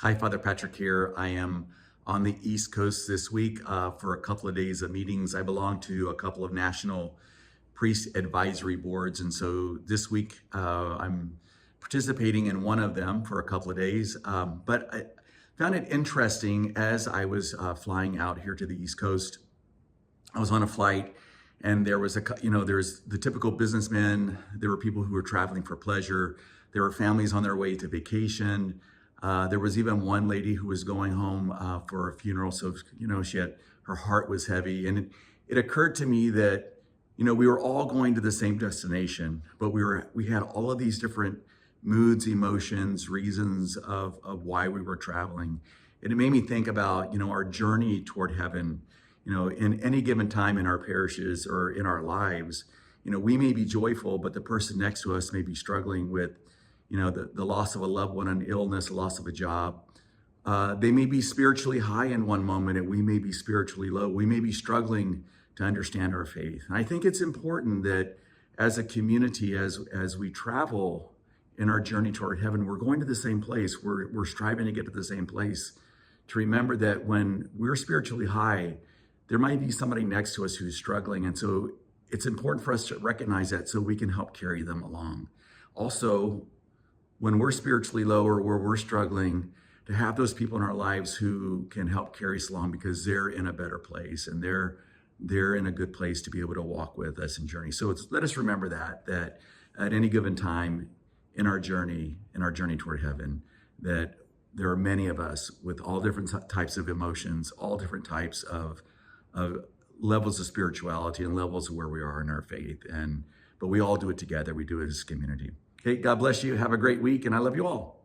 Hi, Father Patrick here. I am on the East Coast this week for a couple of days of meetings. I belong to a couple of national priest advisory boards. And so this week I'm participating in one of them for a couple of days. But I found it interesting as I was flying out here to the East Coast. I was on a flight and there was there's the typical businessmen. There were people who were traveling for pleasure. There were families on their way to vacation. There was even one lady who was going home for a funeral. So, her heart was heavy. And it occurred to me that, we were all going to the same destination, but we had all of these different moods, emotions, reasons of why we were traveling. And it made me think about, our journey toward heaven. In any given time in our parishes or in our lives, we may be joyful, but the person next to us may be struggling with, the loss of a loved one, an illness, a loss of a job. They may be spiritually high in one moment and we may be spiritually low. We may be struggling to understand our faith. And I think it's important that as a community, as we travel in our journey toward heaven, we're going to the same place. We're striving to get to the same place, to remember that when we're spiritually high, there might be somebody next to us who's struggling. And so it's important for us to recognize that so we can help carry them along. Also, when we're spiritually low or where we're struggling, to have those people in our lives who can help carry us along because they're in a better place and they're in a good place to be able to walk with us in journey. So let us remember that at any given time in our journey toward heaven, that there are many of us with all different types of emotions, all different types of levels of spirituality and levels of where we are in our faith. But we all do it together. We do it as a community. Okay, God bless you. Have a great week, and I love you all.